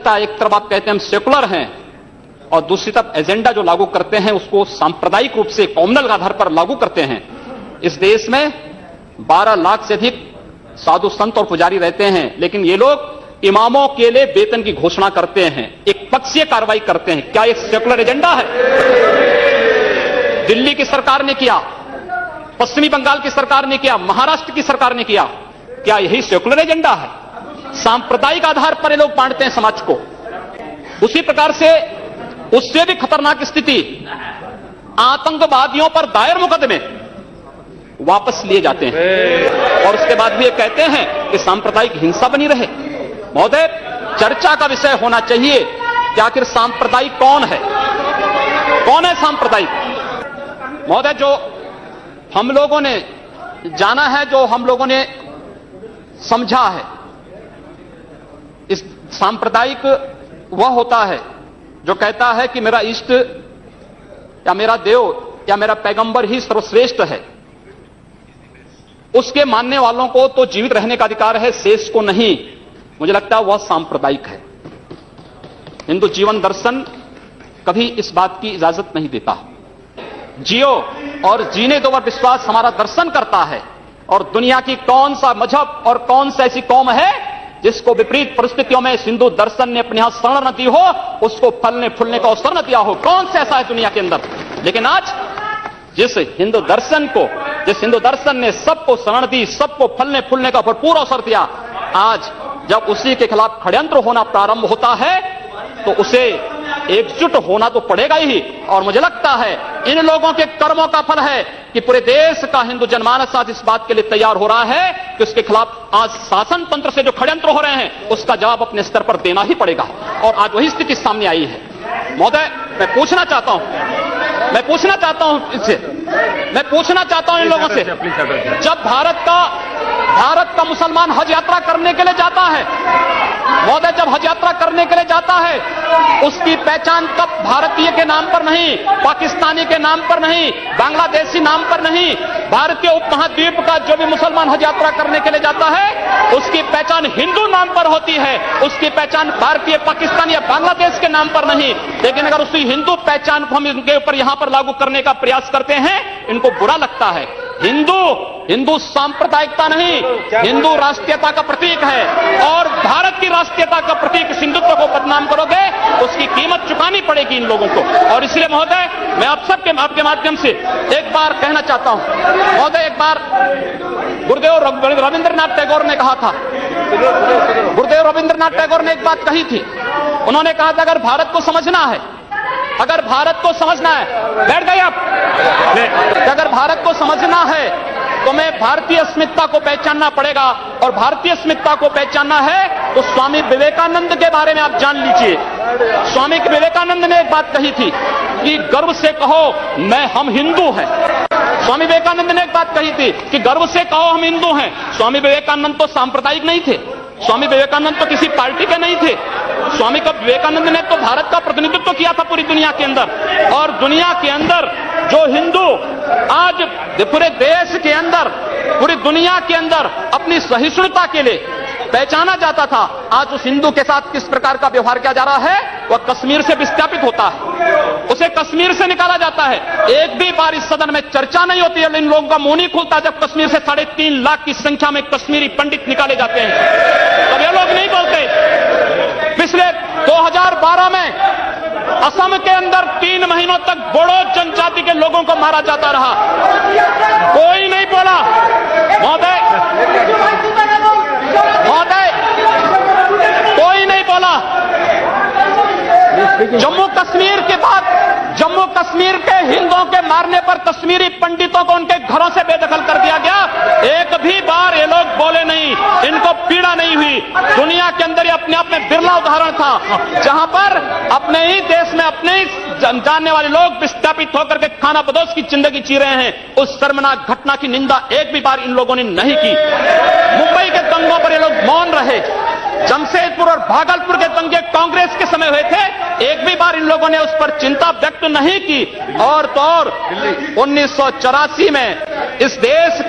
लगता है एक तरफ आप कहते हैं हम सेकुलर हैं और दूसरी तरफ एजेंडा जो लागू करते हैं उसको सांप्रदायिक रूप से कॉम्युनल आधार पर लागू करते हैं। इस देश में 12 लाख से अधिक साधु संत और पुजारी रहते हैं, लेकिन ये लोग इमामों के लिए वेतन की घोषणा करते हैं, एक पक्षीय कार्रवाई करते हैं। क्या एक सेकुलर एजेंडा है? दिल्ली की सरकार ने किया, पश्चिमी बंगाल की सरकार ने किया, महाराष्ट्र की सरकार ने किया। क्या यही सेकुलर एजेंडा है? सांप्रदायिक आधार पर ये लोग बांटते हैं समाज को। उसी प्रकार से उससे भी खतरनाक स्थिति, आतंकवादियों पर दायर मुकदमे वापस लिए जाते हैं और उसके बाद भी ये कहते हैं कि सांप्रदायिक हिंसा बनी रहे। महोदय, चर्चा का विषय होना चाहिए कि आखिर सांप्रदायिक कौन है, कौन है सांप्रदायिक। महोदय, जो हम लोगों ने जाना है, जो हम लोगों ने समझा है, इस सांप्रदायिक वह होता है जो कहता है कि मेरा इष्ट या मेरा देव या मेरा पैगंबर ही सर्वश्रेष्ठ है, उसके मानने वालों को तो जीवित रहने का अधिकार है, शेष को नहीं। मुझे लगता है वह सांप्रदायिक है। हिंदू जीवन दर्शन कभी इस बात की इजाजत नहीं देता। जियो और जीने दो पर विश्वास हमारा दर्शन करता है, और दुनिया की कौन सा मजहब और कौन सा ऐसी कौम है जिसको विपरीत परिस्थितियों में हिंदू दर्शन ने अपने यहां शरण न दी हो, उसको फलने फूलने का अवसर न दिया हो? कौन सा ऐसा है दुनिया के अंदर? लेकिन आज जिस हिंदू दर्शन ने सबको शरण दी, सबको फलने फूलने का भरपूर अवसर दिया, आज जब उसी के खिलाफ षड्यंत्र होना प्रारंभ होता है तो उसे एकजुट होना तो पड़ेगा ही। और मुझे लगता है इन लोगों के कर्मों का फल है कि पूरे देश का हिंदू जनमानस आज इस बात के लिए तैयार हो रहा है कि उसके खिलाफ आज शासन तंत्र से जो षड्यंत्र हो रहे हैं उसका जवाब अपने स्तर पर देना ही पड़ेगा। और आज वही स्थिति सामने आई है। महोदय, मैं पूछना चाहता हूं इन लोगों से, जब भारत का मुसलमान हज यात्रा करने के लिए जाता है, महोदय, जब हज यात्रा करने के लिए जाता है, उसकी पहचान तब भारतीय के नाम पर नहीं, पाकिस्तानी के नाम पर नहीं, बांग्लादेशी नाम पर नहीं, भारतीय उपमहाद्वीप का जो भी मुसलमान हज यात्रा करने के लिए जाता है उसकी पहचान हिंदू नाम पर होती है, उसकी पहचान भारतीय, पाकिस्तानी या बांग्लादेश के नाम पर नहीं। लेकिन अगर उसी हिंदू पहचान को हम इनके ऊपर यहां पर लागू करने का प्रयास करते हैं, इनको बुरा लगता है। हिंदू सांप्रदायिकता नहीं, हिंदू राष्ट्रीयता का प्रतीक है, और भारत की राष्ट्रीयता का प्रतीक हिंदुत्व को बदनाम करोगे उसकी कीमत चुकानी पड़ेगी इन लोगों को। और इसलिए महोदय, मैं आप सबके आपके माध्यम से एक बार कहना चाहता हूं। महोदय, एक बार गुरुदेव रविंद्रनाथ टैगोर ने कहा था, गुरुदेव रविंद्रनाथ टैगोर ने एक बात कही थी। उन्होंने कहा था अगर भारत को समझना है, अगर भारत को समझना है, बैठ गए आप, अगर भारत को समझना है तो मैं भारतीय अस्मिता को पहचानना पड़ेगा, और भारतीय अस्मिता को पहचानना है तो स्वामी विवेकानंद के बारे में आप जान लीजिए। स्वामी विवेकानंद ने एक बात कही थी कि गर्व से कहो हम हिंदू हैं। स्वामी विवेकानंद ने एक बात कही थी कि गर्व से कहो हम हिंदू हैं। स्वामी विवेकानंद तो सांप्रदायिक नहीं थे, स्वामी विवेकानंद तो किसी पार्टी के नहीं थे। स्वामी विवेकानंद ने तो भारत का प्रतिनिधित्व किया था पूरी दुनिया के अंदर, और दुनिया के अंदर जो हिंदू आज पूरे देश के अंदर, पूरी दुनिया के अंदर अपनी सहिष्णुता के लिए पहचाना जाता था, आज उस हिंदू के साथ किस प्रकार का व्यवहार किया जा रहा है, वह कश्मीर से विस्थापित होता है, उसे कश्मीर से निकाला जाता है। एक भी बार इस सदन में चर्चा नहीं होती है, इन लोगों का मुंह नहीं खुलता जब कश्मीर से 3.5 लाख की संख्या में कश्मीरी पंडित निकाले जाते हैं, तब ये लोग नहीं बोलते। पिछले 2012 में असम के अंदर 3 महीनों तक बोडो जनजाति के लोगों को मारा जाता रहा, कोई नहीं बोला। महोदय, कोई नहीं बोला। जम्मू कश्मीर के बाद जम्मू कश्मीर के हिंदुओं के मारने पर कश्मीरी पंडितों को उनके घरों से बेदखल कर दिया गया, एक भी बार ये लोग बोले नहीं, इनको पीड़ा नहीं हुई। दुनिया के अंदर ये अपने आप में बिरला उदाहरण था जहां पर अपने ही देश में अपने ही जानने वाले लोग विस्थापित होकर के खाना बदोश की जिंदगी जी रहे हैं। उस शर्मनाक घटना की निंदा एक भी बार इन लोगों ने नहीं की। मुंबई के दंगों पर ये लोग मौन रहे, जमशेदपुर और भागलपुर के दंगे कांग्रेस के समय हुए थे, एक भी बार इन लोगों ने उस पर चिंता व्यक्त नहीं की। और तो और 1984 में इस देश